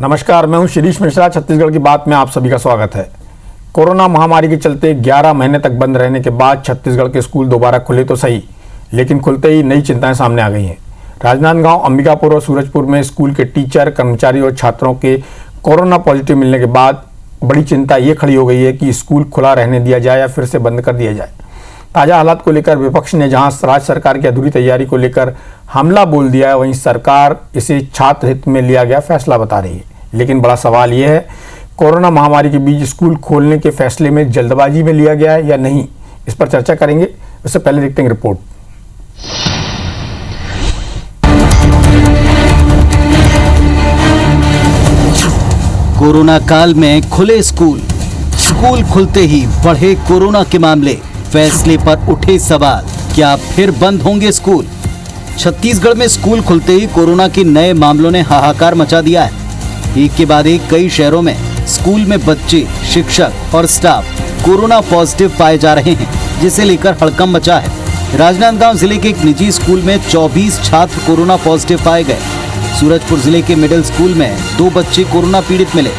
नमस्कार, मैं हूं शिरीष मिश्रा। छत्तीसगढ़ की बात में आप सभी का स्वागत है। कोरोना महामारी के चलते 11 महीने तक बंद रहने के बाद छत्तीसगढ़ के स्कूल दोबारा खुले तो सही, लेकिन खुलते ही नई चिंताएं सामने आ गई हैं। राजनांदगांव, अंबिकापुर और सूरजपुर में स्कूल के टीचर, कर्मचारी और छात्रों के कोरोना पॉजिटिव मिलने के बाद बड़ी चिंता ये खड़ी हो गई है कि स्कूल खुला रहने दिया जाए या फिर से बंद कर दिया जाए। ताज़ा हालात को लेकर विपक्ष ने जहां राज्य सरकार की अधूरी तैयारी को लेकर हमला बोल दिया है, वहीं सरकार इसे छात्र हित में लिया गया फैसला बता रही है। लेकिन बड़ा सवाल यह है, कोरोना महामारी के बीच स्कूल खोलने के फैसले में जल्दबाजी में लिया गया है या नहीं, इस पर चर्चा करेंगे। इससे पहले देखते हैं रिपोर्ट। कोरोना काल में खुले स्कूल खुलते ही बढ़े कोरोना के मामले, फैसले पर उठे सवाल, क्या फिर बंद होंगे स्कूल? छत्तीसगढ़ में स्कूल खुलते ही कोरोना के नए मामलों ने हाहाकार मचा दिया है। एक के बाद एक कई शहरों में स्कूल में बच्चे, शिक्षक और स्टाफ कोरोना पॉजिटिव पाए जा रहे हैं, जिसे लेकर हड़कंप मचा है। राजनांदगांव जिले के एक निजी स्कूल में 24 छात्र कोरोना पॉजिटिव पाए गए। सूरजपुर जिले के मिडिल स्कूल में 2 बच्चे कोरोना पीड़ित मिले।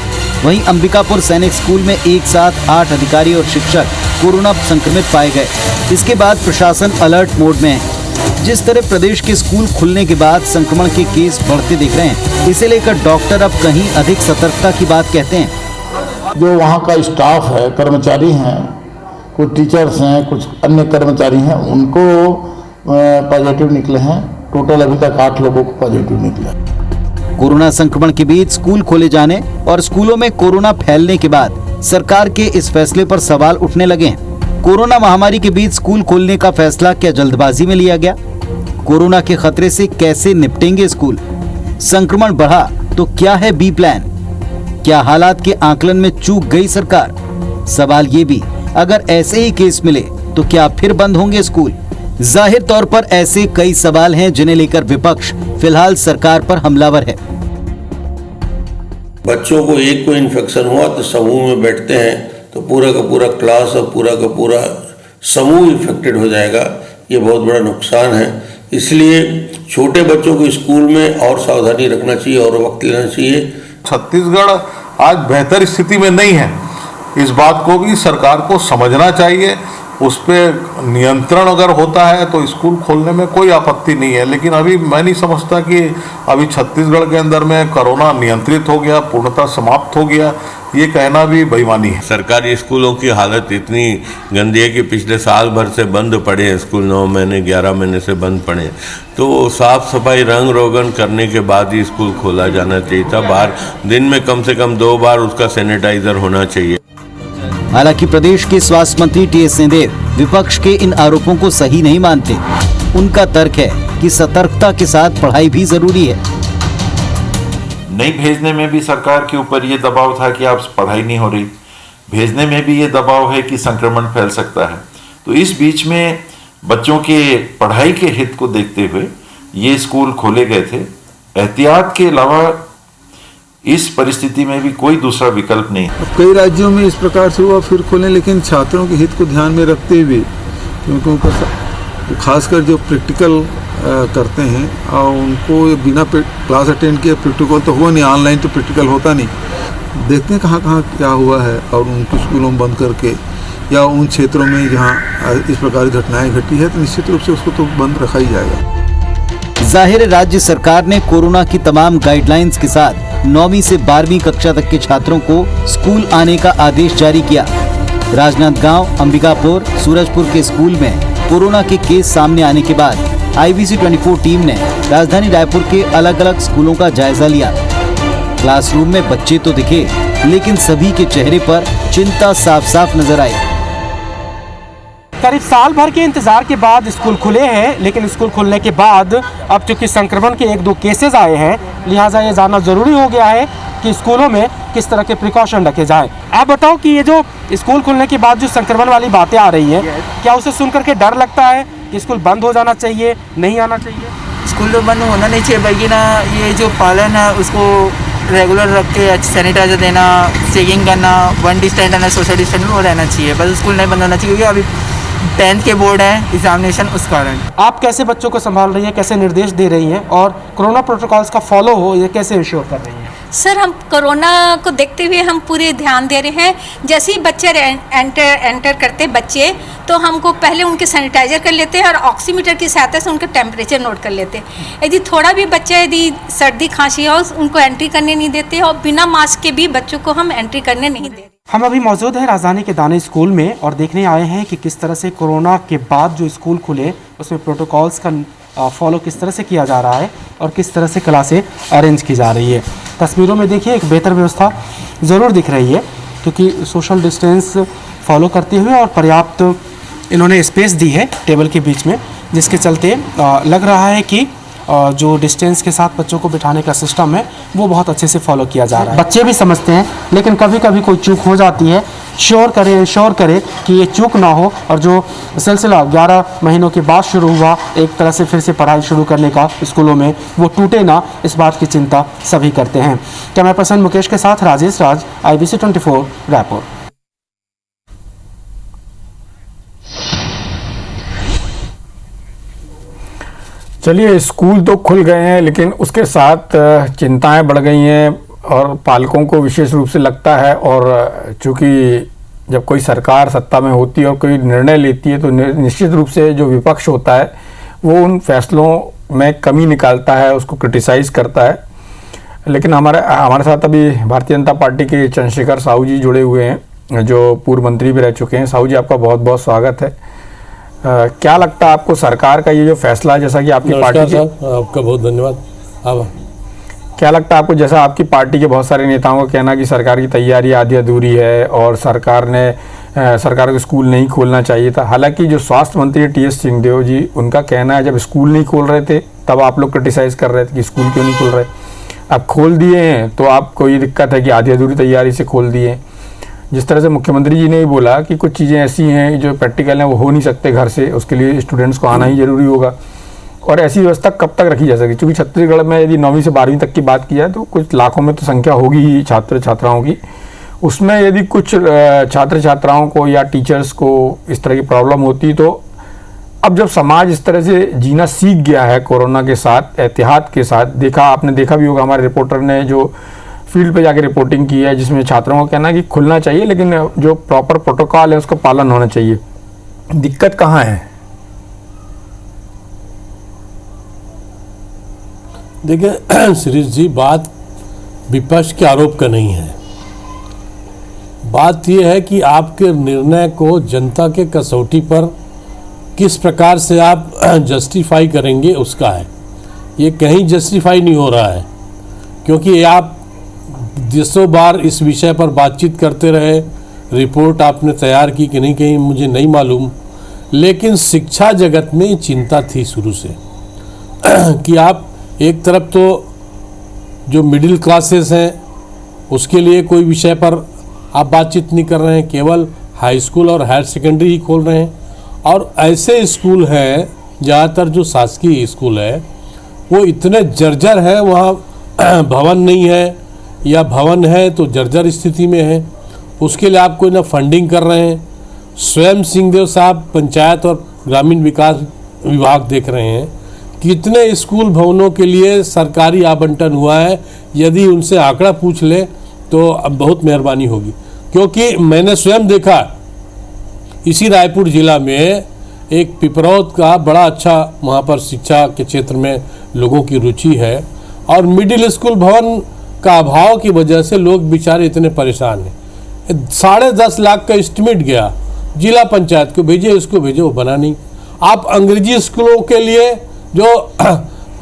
वहीं अंबिकापुर सैनिक स्कूल में एक साथ 8 अधिकारी और शिक्षक कोरोना संक्रमित पाए गए। इसके बाद प्रशासन अलर्ट मोड में है। जिस तरह प्रदेश के स्कूल खुलने के बाद संक्रमण के केस बढ़ते दिख रहे हैं, इसे लेकर डॉक्टर अब कहीं अधिक सतर्कता की बात कहते हैं। जो वहाँ का स्टाफ है, कर्मचारी हैं, कुछ टीचर्स हैं, कुछ अन्य कर्मचारी हैं, उनको पॉजिटिव निकले हैं। टोटल अभी तक 8 लोगों को पॉजिटिव निकले। कोरोना संक्रमण के बीच स्कूल खोले जाने और स्कूलों में कोरोना फैलने के बाद सरकार के इस फैसले पर सवाल उठने लगे हैं। कोरोना महामारी के बीच स्कूल खोलने का फैसला क्या जल्दबाजी में लिया गया? कोरोना के खतरे से कैसे निपटेंगे स्कूल? संक्रमण बढ़ा तो क्या है बी प्लान? क्या हालात के आकलन में चूक गई सरकार? सवाल ये भी, अगर ऐसे ही केस मिले तो क्या फिर बंद होंगे स्कूल? जाहिर तौर पर ऐसे कई सवाल हैं जिन्हें लेकर विपक्ष फिलहाल सरकार पर हमलावर है। बच्चों को एक को इन्फेक्शन हुआ तो समूह में बैठते हैं तो पूरा का पूरा क्लास और पूरा का पूरा समूह इन्फेक्टेड हो जाएगा। ये बहुत बड़ा नुकसान है। इसलिए छोटे बच्चों को स्कूल में और सावधानी रखना चाहिए और वक्त लेना चाहिए। छत्तीसगढ़ आज बेहतर स्थिति में नहीं है। इस बात को भी सरकार को समझना चाहिए। उस पर नियंत्रण अगर होता है तो स्कूल खोलने में कोई आपत्ति नहीं है। लेकिन अभी मैं नहीं समझता कि अभी छत्तीसगढ़ के अंदर में कोरोना नियंत्रित हो गया, पूर्णतः समाप्त हो गया, ये कहना भी बेईमानी है। सरकारी स्कूलों की हालत इतनी गंदी है कि पिछले साल भर से बंद पड़े हैं स्कूल। 9 महीने 11 महीने से बंद पड़े हैं। तो साफ सफाई रंग रोगन करने के बाद ही स्कूल खोला जाना चाहिए था। बाहर दिन में कम से कम 2 बार उसका सैनिटाइजर होना चाहिए। हालांकि प्रदेश के स्वास्थ्य मंत्री टी.एस. सिंहदेव विपक्ष के इन आरोपों को सही नहीं मानते। उनका तर्क है कि सतर्कता के साथ पढ़ाई भी जरूरी है। नहीं भेजने में भी सरकार के ऊपर ये दबाव था कि आप पढ़ाई नहीं हो रही, भेजने में भी ये दबाव है कि संक्रमण फैल सकता है। तो इस बीच में बच्चों के पढ़ाई के हित को देखते हुए ये स्कूल खोले गए थे। एहतियात के अलावा इस परिस्थिति में भी कोई दूसरा विकल्प नहीं। कई राज्यों में इस प्रकार से हुआ फिर खोलें, लेकिन छात्रों के हित को ध्यान में रखते हुए, क्योंकि उनका खासकर जो प्रैक्टिकल करते हैं और उनको बिना क्लास अटेंड किए प्रैक्टिकल तो हुआ नहीं, ऑनलाइन तो प्रैक्टिकल होता नहीं। देखते हैं कहाँ क्या हुआ है और उनको स्कूलों में बंद करके या उन क्षेत्रों में जहाँ इस प्रकार की घटनाएं घटी है तो निश्चित रूप से उसको तो बंद रखा ही जाएगा। जाहिर राज्य सरकार ने कोरोना की तमाम गाइडलाइंस के साथ 9वीं से 12वीं कक्षा तक के छात्रों को स्कूल आने का आदेश जारी किया। राजनांदगांव, अंबिकापुर, सूरजपुर के स्कूल में कोरोना के केस सामने आने के बाद IBC 24 टीम ने राजधानी रायपुर के अलग अलग स्कूलों का जायजा लिया। क्लासरूम में बच्चे तो दिखे, लेकिन सभी के चेहरे पर चिंता साफ साफ नजर आई। करीब साल भर के इंतजार के बाद स्कूल खुले हैं, लेकिन स्कूल खुलने के बाद अब चूंकि संक्रमण के 1-2 केसेस आए हैं, लिहाजा ये जानना जरूरी हो गया है कि स्कूलों में किस तरह के प्रिकॉशन रखे जाएं। आप बताओ कि ये जो स्कूल खुलने के बाद जो संक्रमण वाली बातें आ रही हैं, क्या उसे सुनकर के डर लगता है कि स्कूल बंद हो जाना चाहिए, नहीं आना चाहिए? स्कूल तो बंद होना नहीं चाहिए, बल्कि ना ये जो पालन है उसको रेगुलर रख के सैनिटाइजर देना, चेकिंग करना, 1 डिस्टेंस रहना, सोशल डिस्टेंस वो रहना चाहिए। बस स्कूल नहीं बंद होना चाहिए, क्योंकि अभी 10th के बोर्ड है, एग्जामिनेशन, उस कारण। आप कैसे बच्चों को संभाल रही हैं, कैसे निर्देश दे रही हैं और कोरोना प्रोटोकॉल्स का फॉलो हो ये कैसे इंश्योर कर रही हैं? सर, हम कोरोना को देखते हुए हम पूरे ध्यान दे रहे हैं। जैसे ही बच्चे एंटर करते बच्चे, तो हमको पहले उनके सैनिटाइजर कर लेते हैं और ऑक्सीमीटर की सहायता से उनका टेम्परेचर नोट कर लेते हैं। यदि थोड़ा भी बच्चा यदि सर्दी खांसी हो, उनको एंट्री करने नहीं देते और बिना मास्क के भी बच्चों को हम एंट्री करने नहीं देते। हम अभी मौजूद हैं राजधानी के दाने स्कूल में और देखने आए हैं कि किस तरह से कोरोना के बाद जो स्कूल खुले उसमें प्रोटोकॉल्स का फॉलो किस तरह से किया जा रहा है और किस तरह से क्लासें अरेंज की जा रही है। तस्वीरों में देखिए एक बेहतर व्यवस्था ज़रूर दिख रही है, क्योंकि सोशल डिस्टेंस फॉलो करते हुए और पर्याप्त इन्होंने स्पेस दी है टेबल के बीच में, जिसके चलते लग रहा है कि जो डिस्टेंस के साथ बच्चों को बिठाने का सिस्टम है वो बहुत अच्छे से फॉलो किया जा रहा है। बच्चे भी समझते हैं, लेकिन कभी कभी कोई चूक हो जाती है। श्योर करें कि ये चूक ना हो और जो सिलसिला 11 महीनों के बाद शुरू हुआ एक तरह से फिर से पढ़ाई शुरू करने का स्कूलों में, वो टूटे ना, इस बात की चिंता सभी करते हैं। कैमरा पर्सन मुकेश के साथ राजेश राज, IBC 24 रायपुर। चलिए, स्कूल तो खुल गए हैं, लेकिन उसके साथ चिंताएं बढ़ गई हैं और पालकों को विशेष रूप से लगता है। और चूँकि जब कोई सरकार सत्ता में होती है और कोई निर्णय लेती है तो निश्चित रूप से जो विपक्ष होता है वो उन फैसलों में कमी निकालता है, उसको क्रिटिसाइज़ करता है। लेकिन हमारे साथ अभी भारतीय जनता पार्टी के चंद्रशेखर साहू जी जुड़े हुए हैं, जो पूर्व मंत्री भी रह चुके हैं। साहू जी, आपका बहुत बहुत स्वागत है। क्या लगता है आपको सरकार का ये जो फैसला है, जैसा कि आपकी पार्टी के, आपका बहुत धन्यवाद। क्या लगता है आपको, जैसा आपकी पार्टी के बहुत सारे नेताओं का कहना कि सरकार की तैयारी आधी अधूरी है और सरकार को स्कूल नहीं खोलना चाहिए था। हालांकि जो स्वास्थ्य मंत्री TS सिंहदेव जी, उनका कहना है जब स्कूल नहीं खोल रहे थे तब आप लोग क्रिटिसाइज़ कर रहे थे कि स्कूल क्यों नहीं खोल रहे, अब खोल दिए हैं तो आपको ये दिक्कत है कि आधी अधूरी तैयारी से खोल दिए। जिस तरह से मुख्यमंत्री जी ने भी बोला कि कुछ चीज़ें ऐसी हैं जो प्रैक्टिकल हैं वो हो नहीं सकते घर से, उसके लिए स्टूडेंट्स को आना ही ज़रूरी होगा। और ऐसी व्यवस्था कब तक रखी जा सकेगी? क्योंकि छत्तीसगढ़ में यदि 9वीं से 12वीं तक की बात की जाए तो कुछ लाखों में तो संख्या होगी ही छात्र छात्राओं की। उसमें यदि कुछ छात्र छात्राओं को या टीचर्स को इस तरह की प्रॉब्लम होती, तो अब जब समाज इस तरह से जीना सीख गया है कोरोना के साथ, एहतियात के साथ, आपने देखा भी होगा, हमारे रिपोर्टर ने जो फील्ड पे जाके रिपोर्टिंग की है जिसमें छात्रों का कहना है कि खुलना चाहिए लेकिन जो प्रॉपर प्रोटोकॉल है उसका पालन होना चाहिए। दिक्कत कहाँ है? देखिए शिरीष जी, बात विपक्ष के आरोप का नहीं है। बात यह है कि आपके निर्णय को जनता के कसौटी पर किस प्रकार से आप जस्टिफाई करेंगे उसका है। ये कहीं जस्टिफाई नहीं हो रहा है, क्योंकि आप 200 बार इस विषय पर बातचीत करते रहे, रिपोर्ट आपने तैयार की कि नहीं कहीं मुझे नहीं मालूम, लेकिन शिक्षा जगत में चिंता थी शुरू से कि आप एक तरफ तो जो मिडिल क्लासेस हैं उसके लिए कोई विषय पर आप बातचीत नहीं कर रहे हैं, केवल हाई स्कूल और हायर सेकेंडरी ही खोल रहे हैं। और ऐसे स्कूल हैं, ज़्यादातर जो शासकीय स्कूल है वो इतने जर्जर हैं, वहाँ भवन नहीं है या भवन है तो जर्जर स्थिति में है, उसके लिए आप कोई ना फंडिंग कर रहे हैं। स्वयं सिंहदेव साहब पंचायत और ग्रामीण विकास विभाग देख रहे हैं कितने स्कूल भवनों के लिए सरकारी आवंटन हुआ है। यदि उनसे आंकड़ा पूछ ले तो अब बहुत मेहरबानी होगी, क्योंकि मैंने स्वयं देखा इसी रायपुर जिला में एक पिपरौद का बड़ा अच्छा, वहाँ पर शिक्षा के क्षेत्र में लोगों की रुचि है और मिडिल स्कूल भवन का अभाव की वजह से लोग बेचारे इतने परेशान हैं। 10.5 लाख का एस्टिमेट गया, जिला पंचायत को भेजे, इसको भेजे, वो बना नहीं। आप अंग्रेजी स्कूलों के लिए जो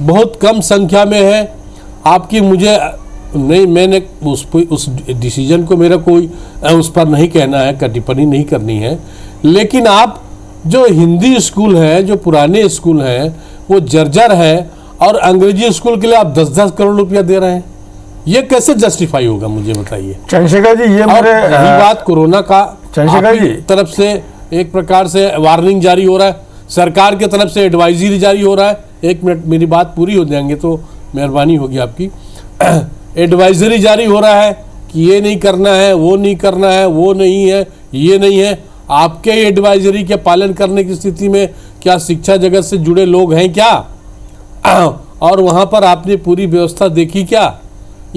बहुत कम संख्या में है, आपकी मुझे नहीं, मैंने उस डिसीजन को मेरा कोई उस पर नहीं कहना है, टिप्पणी नहीं करनी है, लेकिन आप जो हिंदी स्कूल है, जो पुराने स्कूल हैं वो जर्जर है और अंग्रेजी स्कूल के लिए आप 10-10 करोड़ रुपया दे रहे हैं, ये कैसे जस्टिफाई होगा मुझे बताइए। चंद्रशेखर जी, ये मेरे रही बात कोरोना का, चंद्रशेखर जी तरफ से एक प्रकार से वार्निंग जारी हो रहा है, सरकार के तरफ से एडवाइजरी जारी हो रहा है। 1 मिनट मेरी बात पूरी हो जाएंगे तो मेहरबानी होगी आपकी। एडवाइजरी जारी हो रहा है कि ये नहीं करना है, वो नहीं करना है, वो नहीं है, ये नहीं है। आपके एडवाइजरी के पालन करने की स्थिति में क्या शिक्षा जगत से जुड़े लोग हैं क्या? और वहाँ पर आपने पूरी व्यवस्था देखी क्या?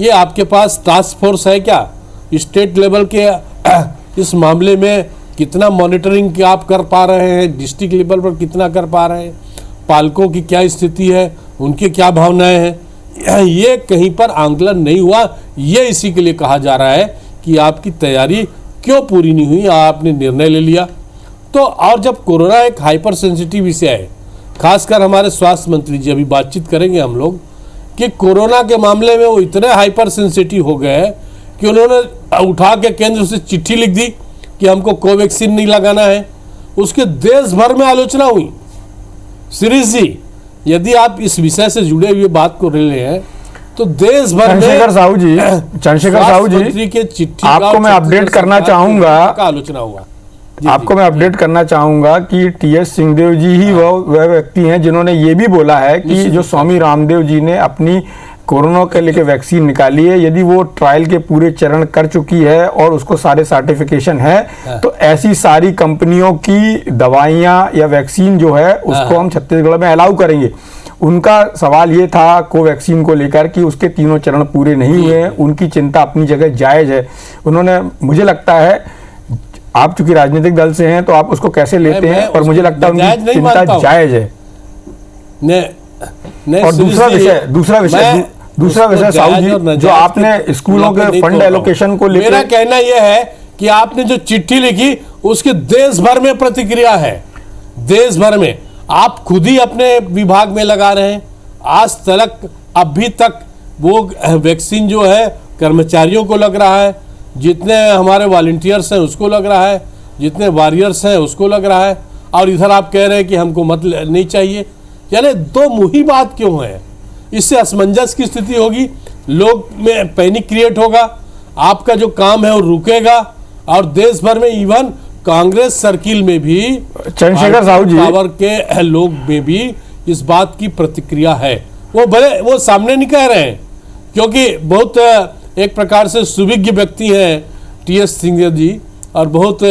ये आपके पास टास्क फोर्स है क्या? स्टेट लेवल के इस मामले में कितना मॉनिटरिंग आप कर पा रहे हैं? डिस्ट्रिक्ट लेवल पर कितना कर पा रहे हैं? पालकों की क्या स्थिति है, उनकी क्या भावनाएं हैं, ये कहीं पर आंकलन नहीं हुआ। ये इसी के लिए कहा जा रहा है कि आपकी तैयारी क्यों पूरी नहीं हुई, आपने निर्णय ले लिया। तो और जब कोरोना एक हाइपर सेंसिटिव विषय है, खासकर हमारे स्वास्थ्य मंत्री जी अभी बातचीत करेंगे हम लोग, कि कोरोना के मामले में वो इतने हाइपर सेंसिटिव हो गए कि उन्होंने उठा के केंद्र से चिट्ठी लिख दी कि हमको कोवैक्सीन नहीं लगाना है। उसके देश भर में आलोचना हुई। श्री जी, यदि आप इस विषय से जुड़े हुए बात को रहे हैं तो देश भर में चंद्रशेखर साहू जी मंत्री के चिट्ठी आपको मैं अपडेट करना चाहूंगा, आलोचना हुआ। आपको मैं अपडेट करना चाहूंगा कि टीएस सिंहदेव जी ही वह व्यक्ति हैं जिन्होंने ये भी बोला है कि जो स्वामी रामदेव जी ने अपनी कोरोना के लेके वैक्सीन निकाली है, यदि वो ट्रायल के पूरे चरण कर चुकी है और उसको सारे सर्टिफिकेशन है, तो ऐसी सारी कंपनियों की दवाइयां या वैक्सीन जो है उसको हम छत्तीसगढ़ में अलाउ करेंगे। उनका सवाल ये था कोवैक्सीन को लेकर कि उसके तीनों चरण पूरे नहीं हुए हैं। उनकी चिंता अपनी जगह जायज है। उन्होंने, मुझे लगता है, आप चूंकि राजनीतिक दल से हैं तो आप उसको कैसे लेते हैं, पर मुझे लगता है उनकी चिंता जायज है। और दूसरा विषय साहू जी, जो आपने स्कूलों के फंड एलोकेशन को लेकर, मेरा कहना यह है कि आपने जो चिट्ठी लिखी उसके देश भर में प्रतिक्रिया है। देश भर में आप खुद ही अपने विभाग में लगा रहे हैं। आज तक अभी तक वो वैक्सीन जो है कर्मचारियों को लग रहा है, जितने हमारे वॉलंटियर्स हैं उसको लग रहा है, जितने वॉरियर्स हैं उसको लग रहा है, और इधर आप कह रहे हैं कि हमको मत नहीं चाहिए। यानी दो मुही बात क्यों है? इससे असमंजस की स्थिति होगी, लोग में पैनिक क्रिएट होगा, आपका जो काम है वो रुकेगा, और देश भर में इवन कांग्रेस सर्किल में भी, चंद्रशेखर साहू जी, पावर के लोग में भी इस बात की प्रतिक्रिया है। वो भले वो सामने नहीं कह रहे हैं, क्योंकि बहुत एक प्रकार से सुविज्ञ व्यक्ति हैं टीएस सिंह जी, और बहुत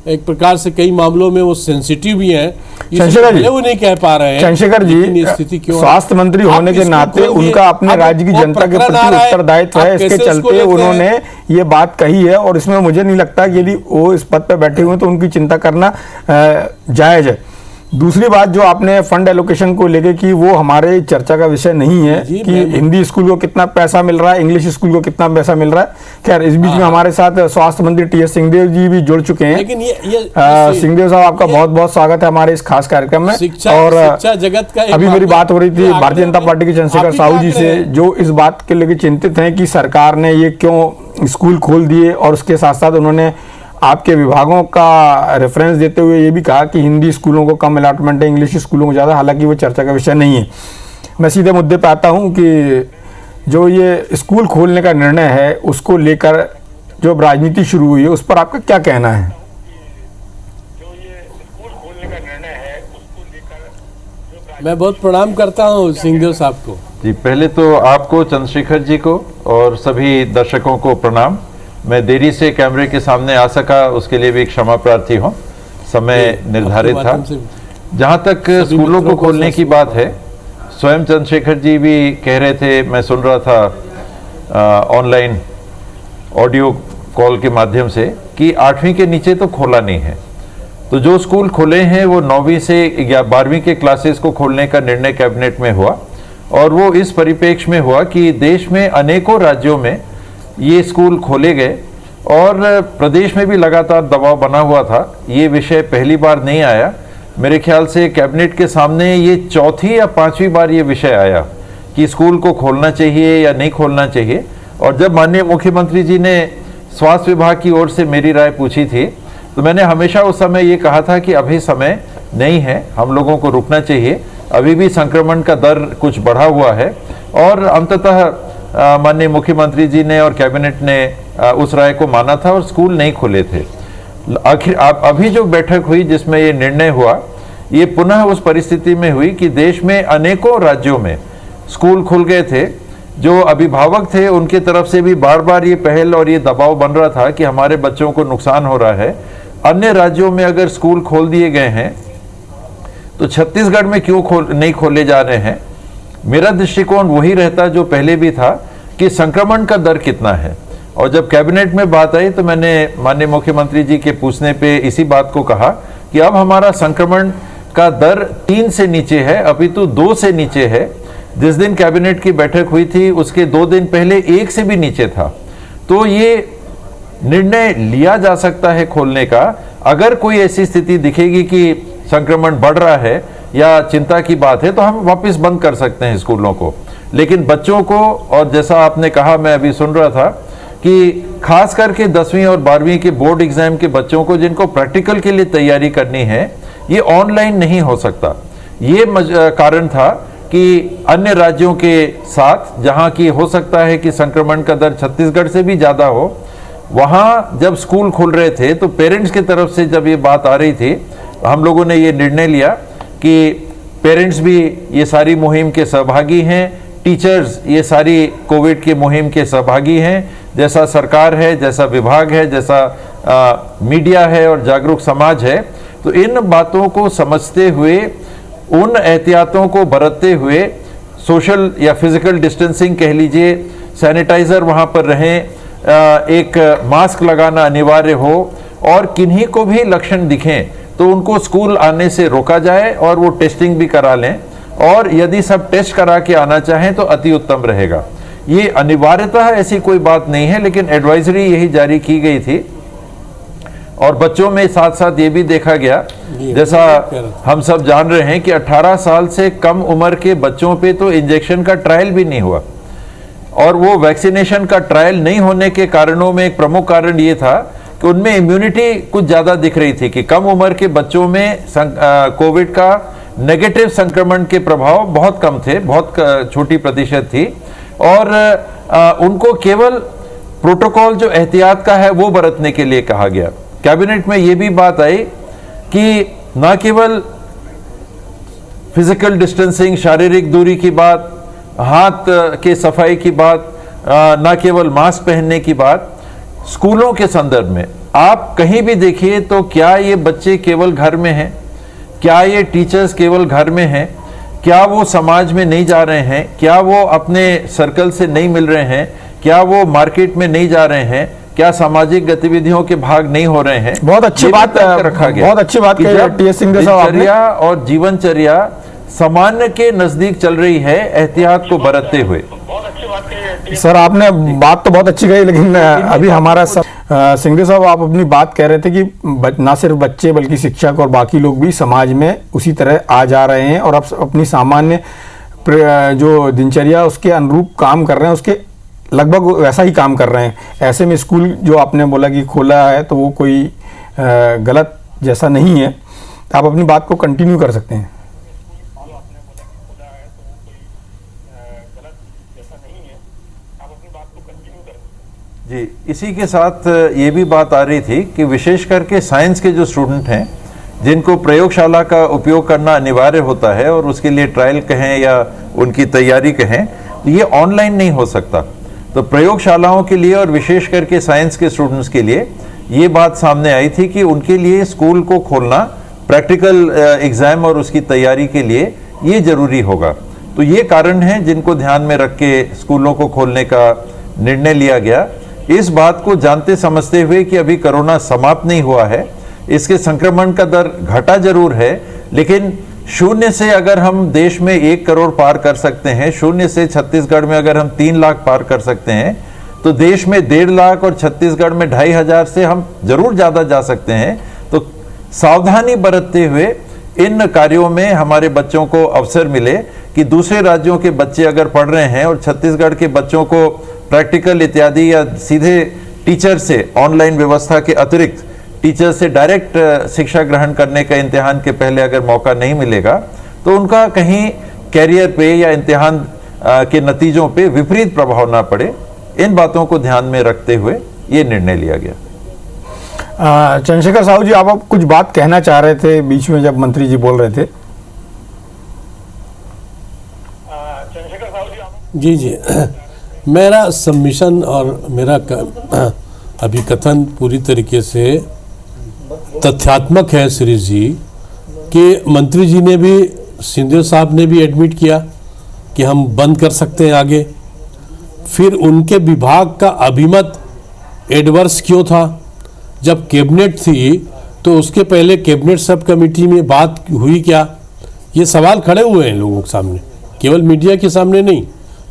एक प्रकार से कई मामलों में वो सेंसिटिव भी हैं, इसलिए वो नहीं कह पा रहे हैं। चंद्रशेखर जी, स्थिति क्यों, स्वास्थ्य मंत्री होने के नाते उनका अपने राज्य की जनता के प्रति उत्तरदायित्व है। इसके चलते उन्होंने ये बात कही है, और इसमें मुझे नहीं लगता कि यदि वो इस पद पर बैठे हुए तो उनकी चिंता करना जायज है। दूसरी बात जो आपने फंड एलोकेशन को लेके कि वो हमारे चर्चा का विषय नहीं है कि हिंदी स्कूल को कितना पैसा मिल रहा है, इंग्लिश स्कूल को कितना पैसा मिल रहा है। खैर, इस बीच में हमारे साथ स्वास्थ्य मंत्री टीएस सिंहदेव जी भी जुड़ चुके हैं। लेकिन सिंहदेव साहब, आपका बहुत बहुत स्वागत है हमारे इस खास कार्यक्रम में। शिक्षा जगत का अभी मेरी बात हो रही थी भारतीय जनता पार्टी के चंद्रशेखर साहू जी से, जो इस बात के लेके चिंतित हैं कि सरकार ने ये क्यों स्कूल खोल दिए, और उसके साथ साथ उन्होंने आपके विभागों का रेफरेंस देते हुए ये भी कहा कि हिंदी स्कूलों को कम अलॉटमेंट है, इंग्लिश स्कूलों को ज़्यादा। हालांकि वो चर्चा का विषय नहीं है। मैं सीधे मुद्दे पे आता हूँ कि जो ये स्कूल खोलने का निर्णय है उसको लेकर जो राजनीति शुरू हुई है, उस पर आपका क्या कहना है? मैं बहुत प्रणाम करता हूँ सिंहदेव साहब को। जी, पहले तो आपको, चंद्रशेखर जी को और सभी दर्शकों को प्रणाम। मैं देरी से कैमरे के सामने आ सका, उसके लिए भी क्षमा प्रार्थी हूँ। समय निर्धारित था। जहाँ तक स्कूलों को खोलने की बात है, स्वयं चंद्रशेखर जी भी कह रहे थे, मैं सुन रहा था ऑनलाइन ऑडियो कॉल के माध्यम से, कि 8वीं के नीचे तो खोला नहीं है। तो जो स्कूल खुले हैं वो 9वीं से 12वीं के क्लासेस को खोलने का निर्णय कैबिनेट में हुआ, और वो इस परिप्रेक्ष्य में हुआ कि देश में अनेकों राज्यों में ये स्कूल खोले गए, और प्रदेश में भी लगातार दबाव बना हुआ था। ये विषय पहली बार नहीं आया, मेरे ख्याल से कैबिनेट के सामने ये चौथी या 5वीं बार ये विषय आया कि स्कूल को खोलना चाहिए या नहीं खोलना चाहिए। और जब माननीय मुख्यमंत्री जी ने स्वास्थ्य विभाग की ओर से मेरी राय पूछी थी, तो मैंने हमेशा उस समय ये कहा था कि अभी समय नहीं है, हम लोगों को रुकना चाहिए, अभी भी संक्रमण का दर कुछ बढ़ा हुआ है। और अंततः माननीय मुख्यमंत्री जी ने और कैबिनेट ने उस राय को माना था और स्कूल नहीं खुले थे। आखिर अभी जो बैठक हुई जिसमें ये निर्णय हुआ, ये पुनः उस परिस्थिति में हुई कि देश में अनेकों राज्यों में स्कूल खुल गए थे। जो अभिभावक थे उनके तरफ से भी बार बार ये पहल और ये दबाव बन रहा था कि हमारे बच्चों को नुकसान हो रहा है। अन्य राज्यों में अगर स्कूल खोल दिए गए हैं तो छत्तीसगढ़ में क्यों नहीं खोले जा रहे हैं? मेरा दृष्टिकोण वही रहता जो पहले भी था कि संक्रमण का दर कितना है। और जब कैबिनेट में बात आई तो मैंने माननीय मुख्यमंत्री जी के पूछने पे इसी बात को कहा कि अब हमारा संक्रमण का दर 3 से नीचे है, अपितु 2 से नीचे है। जिस दिन कैबिनेट की बैठक हुई थी उसके 2 दिन पहले 1 से भी नीचे था। तो ये निर्णय लिया जा सकता है खोलने का। अगर कोई ऐसी स्थिति दिखेगी कि संक्रमण बढ़ रहा है या चिंता की बात है तो हम वापस बंद कर सकते हैं स्कूलों को। लेकिन बच्चों को, और जैसा आपने कहा, मैं अभी सुन रहा था कि खास करके 10वीं और 12वीं के बोर्ड एग्जाम के बच्चों को जिनको प्रैक्टिकल के लिए तैयारी करनी है, ये ऑनलाइन नहीं हो सकता। ये कारण था कि अन्य राज्यों के साथ जहां की हो सकता है कि संक्रमण का दर छत्तीसगढ़ से भी ज़्यादा हो, वहां जब स्कूल खुल रहे थे तो पेरेंट्स की तरफ से जब ये बात आ रही थी, हम लोगों ने ये निर्णय लिया कि पेरेंट्स भी ये सारी मुहिम के सहभागी हैं, टीचर्स ये सारी कोविड की मुहिम के सहभागी हैं, जैसा सरकार है, जैसा विभाग है, जैसा मीडिया है और जागरूक समाज है। तो इन बातों को समझते हुए, उन एहतियातों को बरतते हुए, सोशल या फिजिकल डिस्टेंसिंग कह लीजिए, सैनिटाइजर वहाँ पर रहें, एक मास्क लगाना अनिवार्य हो, और किन्हीं को भी लक्षण दिखें तो उनको स्कूल आने से रोका जाए और वो टेस्टिंग भी करा लें, और यदि सब टेस्ट करा के आना चाहें तो अति उत्तम रहेगा। ये अनिवार्यता ऐसी कोई बात नहीं है, लेकिन एडवाइजरी यही जारी की गई थी। और बच्चों में साथ साथ ये भी देखा गया, जैसा हम सब जान रहे हैं कि 18 साल से कम उम्र के बच्चों पे तो इंजेक्शन का ट्रायल भी नहीं हुआ, और वो वैक्सीनेशन का ट्रायल नहीं होने के कारणों में एक प्रमुख कारण ये था कि उनमें इम्यूनिटी कुछ ज़्यादा दिख रही थी, कि कम उम्र के बच्चों में कोविड का नेगेटिव संक्रमण के प्रभाव बहुत कम थे, बहुत छोटी प्रतिशत थी, और उनको केवल प्रोटोकॉल जो एहतियात का है वो बरतने के लिए कहा गया। कैबिनेट में ये भी बात आई कि न केवल फिजिकल डिस्टेंसिंग, शारीरिक दूरी की बात, हाथ के सफाई की बात, न केवल मास्क पहनने की बात, स्कूलों के संदर्भ में आप कहीं भी देखिए तो क्या ये बच्चे केवल घर में हैं, क्या ये टीचर्स केवल घर में हैं, क्या वो समाज में नहीं जा रहे हैं, क्या वो अपने सर्कल से नहीं मिल रहे हैं, क्या वो मार्केट में नहीं जा रहे हैं, क्या सामाजिक गतिविधियों के भाग नहीं हो रहे हैं। बहुत अच्छी बात रखा गया, बहुत अच्छी बात कही टीएस सिंह साहब। दिनचर्या और जीवनचर्या सामान्य के नजदीक चल रही है, एहतियात को बरतते हुए। सर आपने बात तो बहुत अच्छी कही, लेकिन अभी हमारा सिंघवी साहब, आप अपनी बात कह रहे थे कि ना सिर्फ बच्चे बल्कि शिक्षक और बाकी लोग भी समाज में उसी तरह आ जा रहे हैं और अब अपनी सामान्य जो दिनचर्या उसके अनुरूप काम कर रहे हैं, उसके लगभग वैसा ही काम कर रहे हैं। ऐसे में स्कूल जो आपने बोला कि खोला है तो वो कोई गलत जैसा नहीं है, तो आप अपनी बात को कंटिन्यू कर सकते हैं। जी, इसी के साथ ये भी बात आ रही थी कि विशेष करके साइंस के जो स्टूडेंट हैं, जिनको प्रयोगशाला का उपयोग करना अनिवार्य होता है और उसके लिए ट्रायल कहें या उनकी तैयारी कहें, ये ऑनलाइन नहीं हो सकता। तो प्रयोगशालाओं के लिए और विशेष करके साइंस के स्टूडेंट्स के लिए ये बात सामने आई थी कि उनके लिए स्कूल को खोलना, प्रैक्टिकल एग्ज़ाम और उसकी तैयारी के लिए ये ज़रूरी होगा। तो ये कारण हैं जिनको ध्यान में रख के स्कूलों को खोलने का निर्णय लिया गया। इस बात को जानते समझते हुए कि अभी कोरोना समाप्त नहीं हुआ है, इसके संक्रमण का दर घटा जरूर है, लेकिन शून्य से अगर हम देश में 1 करोड़ पार कर सकते हैं, शून्य से छत्तीसगढ़ में अगर हम 3 लाख पार कर सकते हैं, तो देश में 1.5 लाख और छत्तीसगढ़ में 2,500 से हम जरूर ज़्यादा जा सकते हैं। तो सावधानी बरतते हुए इन कार्यों में हमारे बच्चों को अवसर मिले कि दूसरे राज्यों के बच्चे अगर पढ़ रहे हैं और छत्तीसगढ़ के बच्चों को प्रैक्टिकल इत्यादि या सीधे टीचर से, ऑनलाइन व्यवस्था के अतिरिक्त टीचर से डायरेक्ट शिक्षा ग्रहण करने का इम्तिहान के पहले अगर मौका नहीं मिलेगा तो उनका कहीं कैरियर पे या इम्तिहान के नतीजों पे विपरीत प्रभाव ना पड़े, इन बातों को ध्यान में रखते हुए ये निर्णय लिया गया। चंद्रशेखर साहू जी, आप कुछ बात कहना चाह रहे थे बीच में जब मंत्री जी बोल रहे थे। जी जी, मेरा सबमिशन और मेरा अभिकथन पूरी तरीके से तथ्यात्मक है श्री जी, कि मंत्री जी ने भी, सिंधिया साहब ने भी एडमिट किया कि हम बंद कर सकते हैं आगे। फिर उनके विभाग का अभिमत एडवर्स क्यों था? जब कैबिनेट थी तो उसके पहले कैबिनेट सब कमेटी में बात हुई क्या? ये सवाल खड़े हुए हैं लोगों के सामने, केवल मीडिया के सामने नहीं।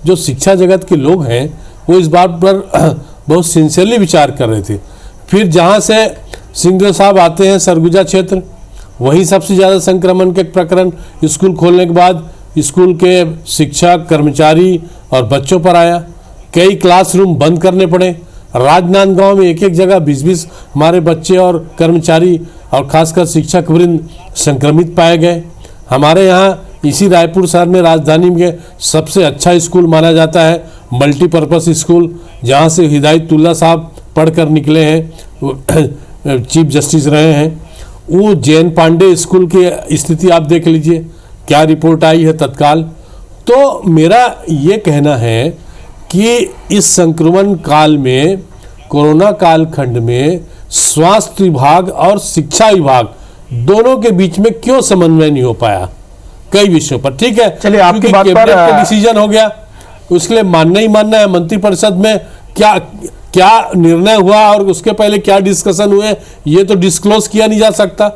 जो शिक्षा जगत के लोग हैं वो इस बात पर बहुत सिंसियरली विचार कर रहे थे। फिर जहाँ से सिंघदेव साहब आते हैं सरगुजा क्षेत्र, वहीं सबसे ज़्यादा संक्रमण के प्रकरण स्कूल खोलने के बाद स्कूल के शिक्षक, कर्मचारी और बच्चों पर आया। कई क्लासरूम बंद करने पड़े। राजनांदगांव में एक एक जगह 20-20 हमारे बच्चे और कर्मचारी और खासकर शिक्षक वृंद संक्रमित पाए गए। हमारे यहाँ इसी रायपुर शहर में, राजधानी में सबसे अच्छा स्कूल माना जाता है मल्टीपर्पस स्कूल, जहाँ से हिदायतुल्ला साहब पढ़कर निकले हैं, चीफ जस्टिस रहे हैं। वो जैन पांडे स्कूल की स्थिति आप देख लीजिए, क्या रिपोर्ट आई है तत्काल। तो मेरा ये कहना है कि इस संक्रमण काल में, कोरोना कालखंड में स्वास्थ्य विभाग और शिक्षा विभाग दोनों के बीच में क्यों समन्वय नहीं हो पाया कई विषयों पर? ठीक है, चलिए आपकी बात पर डिसीजन हो गया, उसके लिए मानना ही मानना है। मंत्रिपरिषद में क्या क्या निर्णय हुआ और उसके पहले क्या डिस्कशन हुए, ये तो डिस्क्लोज किया नहीं जा सकता।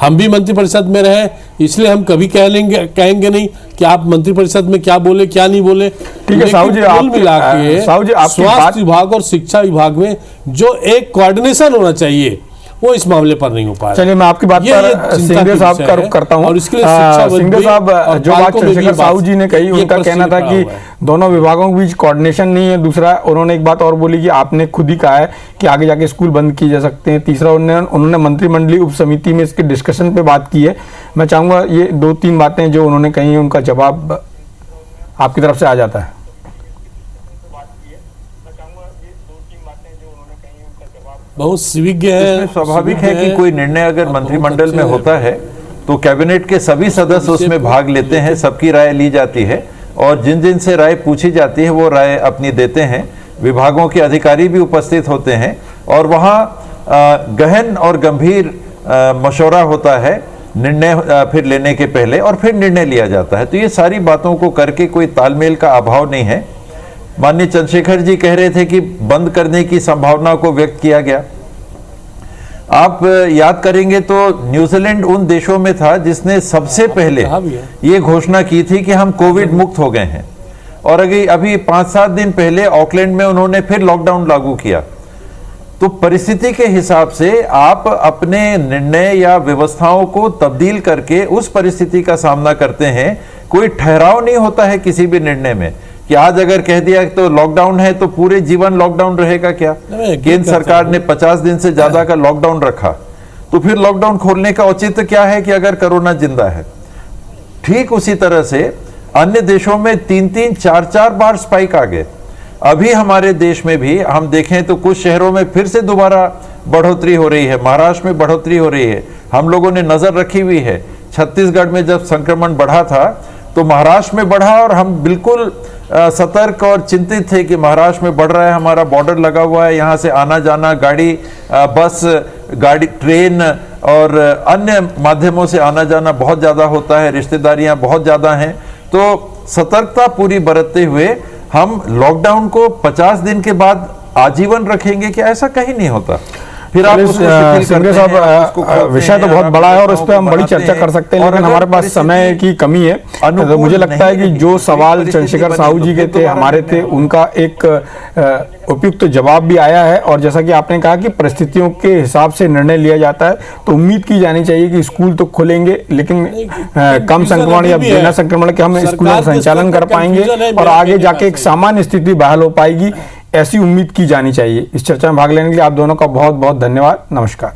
हम भी मंत्रिपरिषद में रहे, इसलिए हम कभी कहेंगे नहीं कि आप मंत्रिपरिषद में क्या बोले क्या नहीं बोले। ठीक है साहू जी, कुल मिला के स्वास्थ्य विभाग और शिक्षा विभाग में जो एक कोऑर्डिनेशन होना चाहिए वो इस मामले पर नहीं हो पाया। चलिए मैं आपकी बात पर सिंघदेव साहब का रुख करता हूं। और इसके लिए शिक्षा सिंघदेव साहब, जो बात चंद्रशेखर साहू जी ने कही, उनका कहना था कि दोनों विभागों के बीच कोऑर्डिनेशन नहीं है। दूसरा, उन्होंने एक बात और बोली कि आपने खुद ही कहा है कि आगे जाके स्कूल बंद किए जा सकते हैं। तीसरा, उन्होंने मंत्रिमंडलीय उप समिति में इसके डिस्कशन पे बात की है। मैं चाहूंगा ये 2-3 बातें जो उन्होंने कही, उनका जवाब आपकी तरफ से आ जाता है। बहुत विज्ञ है। स्वाभाविक है कि कोई निर्णय अगर मंत्रिमंडल में होता है तो कैबिनेट के सभी सदस्य उसमें भाग लेते हैं, सबकी राय ली जाती है और जिन जिन से राय पूछी जाती है वो राय अपनी देते हैं। विभागों के अधिकारी भी उपस्थित होते हैं और वहाँ गहन और गंभीर मशवरा होता है निर्णय फिर लेने के पहले, और फिर निर्णय लिया जाता है। तो ये सारी बातों को करके कोई तालमेल का अभाव नहीं है। माननीय चंद्रशेखर जी कह रहे थे कि बंद करने की संभावना को व्यक्त किया गया। आप याद करेंगे तो न्यूजीलैंड उन देशों में था जिसने सबसे पहले ये घोषणा की थी कि हम कोविड मुक्त हो गए हैं, और अभी 5-7 दिन पहले ऑकलैंड में उन्होंने फिर लॉकडाउन लागू किया। तो परिस्थिति के हिसाब से आप अपने निर्णय या व्यवस्थाओं को तब्दील करके उस परिस्थिति का सामना करते हैं। कोई ठहराव नहीं होता है किसी भी निर्णय में कि आज अगर कह दिया तो लॉकडाउन है तो पूरे जीवन लॉकडाउन रहेगा क्या? केंद्र सरकार ने 50 दिन से ज्यादा का लॉकडाउन रखा, तो फिर लॉकडाउन खोलने का औचित्य क्या है कि अगर कोरोना जिंदा है? ठीक उसी तरह से अन्य देशों में 3-3, 4-4 बार स्पाइक आ गए। अभी हमारे देश में भी हम देखें तो कुछ शहरों में फिर से दोबारा बढ़ोतरी हो रही है। महाराष्ट्र में बढ़ोतरी हो रही है, हम लोगों ने नजर रखी हुई है। छत्तीसगढ़ में जब संक्रमण बढ़ा था तो महाराष्ट्र में बढ़ा और हम बिल्कुल सतर्क और चिंतित थे कि महाराष्ट्र में बढ़ रहा है, हमारा बॉर्डर लगा हुआ है, यहाँ से आना जाना, गाड़ी, बस, गाड़ी, ट्रेन और अन्य माध्यमों से आना जाना बहुत ज़्यादा होता है, रिश्तेदारियाँ बहुत ज़्यादा हैं। तो सतर्कता पूरी बरतते हुए हम लॉकडाउन को 50 दिन के बाद आजीवन रखेंगे क्या? ऐसा कहीं नहीं होता। फिर आप सिंघदेव साहब, विषय तो बहुत बड़ा है और इस पर हम बड़ी चर्चा कर सकते हैं, लेकिन हमारे पास समय की कमी है। तो मुझे लगता है कि जो सवाल चंद्रशेखर साहू जी के थे, हमारे थे, उनका एक उपयुक्त जवाब भी आया है। और जैसा कि आपने कहा कि परिस्थितियों के हिसाब से निर्णय लिया जाता है, तो उम्मीद की जानी चाहिए कि स्कूल तो खुलेंगे, लेकिन कम संक्रमण या बिना संक्रमण के हम स्कूलों का संचालन कर पाएंगे और आगे जाके एक सामान्य स्थिति बहाल हो पाएगी, ऐसी उम्मीद की जानी चाहिए। इस चर्चा में भाग लेने के लिए आप दोनों का बहुत बहुत धन्यवाद। नमस्कार।